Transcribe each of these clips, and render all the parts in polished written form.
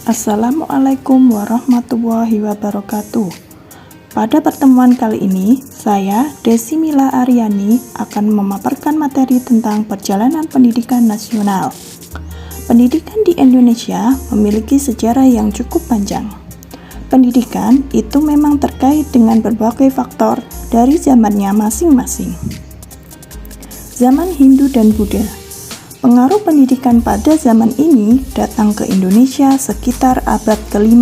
Assalamualaikum warahmatullahi wabarakatuh. Pada pertemuan kali ini, saya, Desi Mila Aryani, akan memaparkan materi tentang perjalanan pendidikan nasional. Pendidikan di Indonesia memiliki sejarah yang cukup panjang. Pendidikan itu memang terkait dengan berbagai faktor dari zamannya masing-masing. Zaman Hindu dan Buddha. Pengaruh pendidikan pada zaman ini datang ke Indonesia sekitar abad ke-5.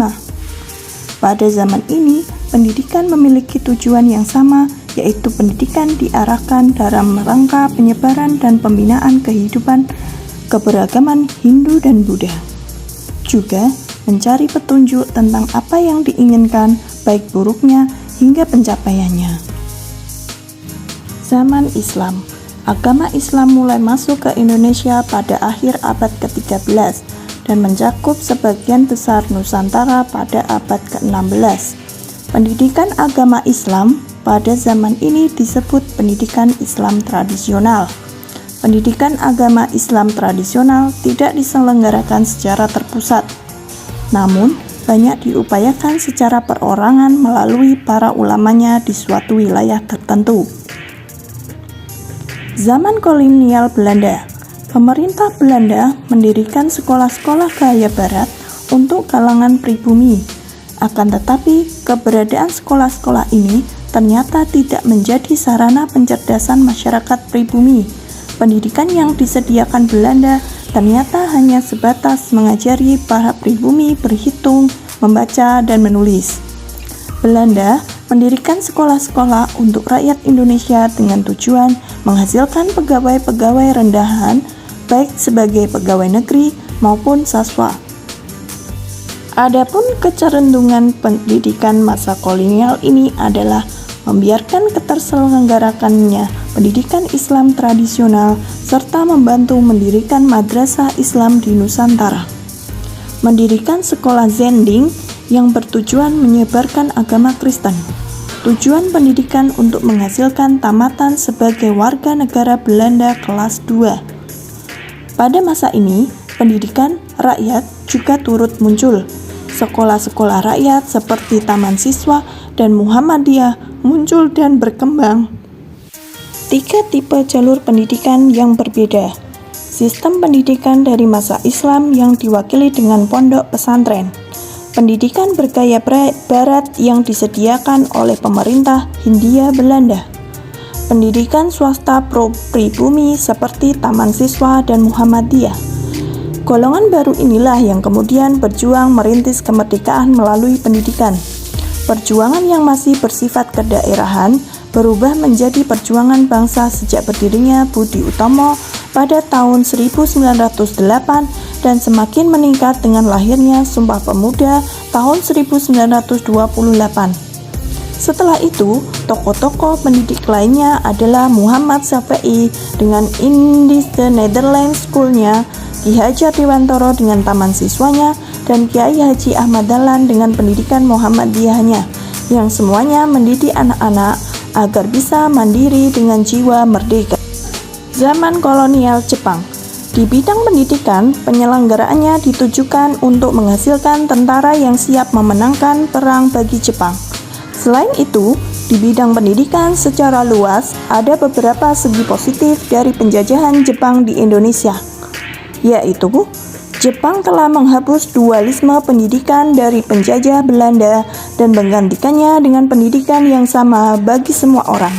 Pada zaman ini, pendidikan memiliki tujuan yang sama, yaitu pendidikan diarahkan dalam rangka penyebaran dan pembinaan kehidupan keberagaman Hindu dan Buddha. Juga mencari petunjuk tentang apa yang diinginkan, baik buruknya hingga pencapaiannya. Zaman Islam. Agama Islam mulai masuk ke Indonesia pada akhir abad ke-13 dan mencakup sebagian besar Nusantara pada abad ke-16. Pendidikan agama Islam pada zaman ini disebut pendidikan Islam tradisional. Pendidikan agama Islam tradisional tidak diselenggarakan secara terpusat, namun banyak diupayakan secara perorangan melalui para ulamanya di suatu wilayah tertentu. Zaman kolonial Belanda. Pemerintah Belanda mendirikan sekolah-sekolah gaya barat untuk kalangan pribumi. Akan tetapi, keberadaan sekolah-sekolah ini ternyata tidak menjadi sarana pencerdasan masyarakat pribumi. Pendidikan yang disediakan Belanda ternyata hanya sebatas mengajari para pribumi berhitung, membaca, dan menulis. Belanda mendirikan sekolah-sekolah untuk rakyat Indonesia dengan tujuan menghasilkan pegawai-pegawai rendahan, baik sebagai pegawai negeri maupun sastra. Adapun kecenderungan pendidikan masa kolonial ini adalah membiarkan keterselenggarakannya pendidikan Islam tradisional serta membantu mendirikan madrasah Islam di Nusantara. Mendirikan sekolah Zending yang bertujuan menyebarkan agama Kristen. Tujuan pendidikan untuk menghasilkan tamatan sebagai warga negara Belanda kelas 2. Pada masa ini, pendidikan rakyat juga turut muncul. Sekolah-sekolah rakyat seperti Taman Siswa dan Muhammadiyah muncul dan berkembang. 3 tipe jalur pendidikan yang berbeda. Sistem pendidikan dari masa Islam yang diwakili dengan pondok pesantren. Pendidikan bergaya barat yang disediakan oleh pemerintah Hindia Belanda. Pendidikan swasta pribumi seperti Taman Siswa dan Muhammadiyah. Golongan baru inilah yang kemudian berjuang merintis kemerdekaan melalui pendidikan. Perjuangan yang masih bersifat kedaerahan berubah menjadi perjuangan bangsa sejak berdirinya Budi Utomo pada tahun 1908 dan semakin meningkat dengan lahirnya Sumpah Pemuda tahun 1928. Setelah itu, tokoh-tokoh pendidik lainnya adalah Muhammad Syafi'i dengan Indisch the Netherlands School-nya, Ki Hajar Dewantara dengan Taman Siswanya, dan Kiai Haji Ahmad Dahlan dengan pendidikan Muhammadiyahnya, yang semuanya mendidik anak-anak agar bisa mandiri dengan jiwa merdeka. Zaman kolonial Jepang. Di bidang pendidikan, penyelenggaraannya ditujukan untuk menghasilkan tentara yang siap memenangkan perang bagi Jepang. Selain itu, di bidang pendidikan secara luas, ada beberapa segi positif dari penjajahan Jepang di Indonesia, yaitu Jepang telah menghapus dualisme pendidikan dari penjajah Belanda dan menggantikannya dengan pendidikan yang sama bagi semua orang.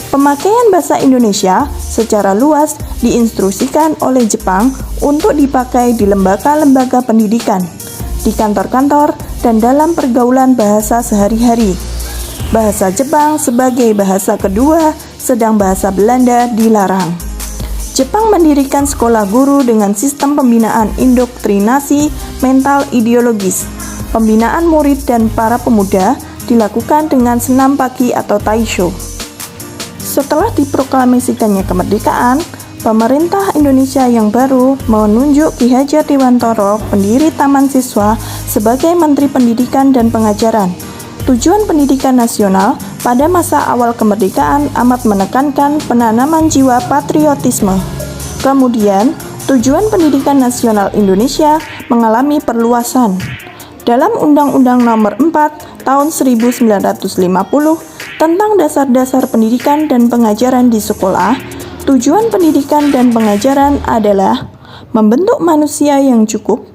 Pemakaian bahasa Indonesia secara luas diinstruksikan oleh Jepang untuk dipakai di lembaga-lembaga pendidikan, di kantor-kantor, dan dalam pergaulan bahasa sehari-hari. Bahasa Jepang sebagai bahasa kedua, sedang bahasa Belanda dilarang. Jepang mendirikan sekolah guru dengan sistem pembinaan indoktrinasi mental ideologis. Pembinaan murid dan para pemuda dilakukan dengan senam pagi atau taisho. Setelah diproklamasikannya kemerdekaan, pemerintah Indonesia yang baru menunjuk Ki Hajar Dewantara, pendiri Taman Siswa, sebagai Menteri Pendidikan dan Pengajaran. Tujuan pendidikan nasional pada masa awal kemerdekaan amat menekankan penanaman jiwa patriotisme. Kemudian, Tujuan pendidikan nasional Indonesia mengalami perluasan. Dalam Undang-Undang Nomor 4 Tahun 1950 tentang dasar-dasar pendidikan dan pengajaran di sekolah, tujuan pendidikan dan pengajaran adalah membentuk manusia yang cukup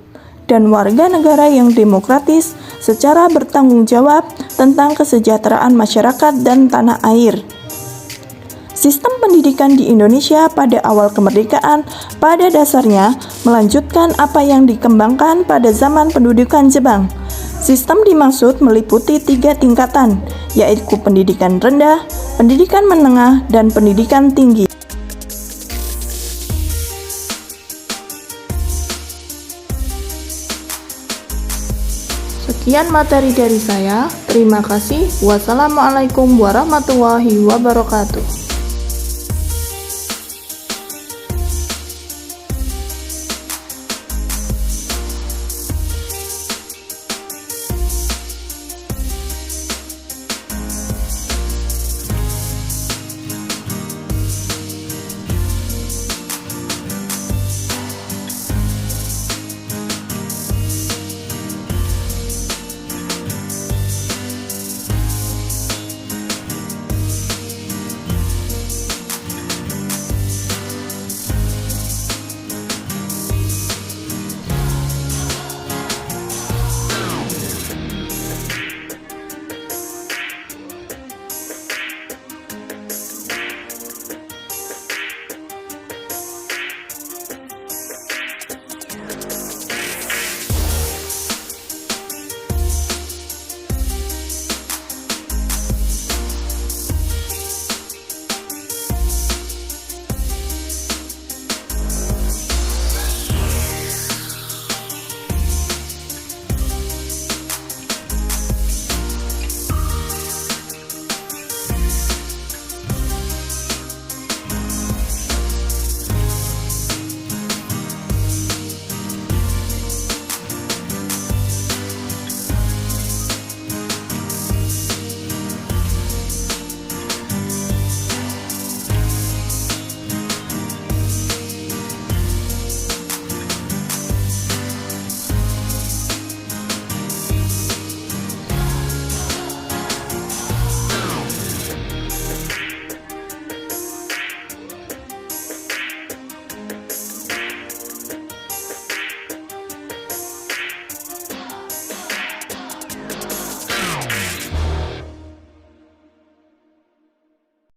dan warga negara yang demokratis secara bertanggung jawab tentang kesejahteraan masyarakat dan tanah air. Sistem pendidikan di Indonesia pada awal kemerdekaan pada dasarnya melanjutkan apa yang dikembangkan pada zaman pendudukan Jepang. Sistem dimaksud meliputi 3 tingkatan, yaitu pendidikan rendah, pendidikan menengah, dan pendidikan tinggi. Sekian materi dari saya. Terima kasih. Wassalamualaikum warahmatullahi wabarakatuh.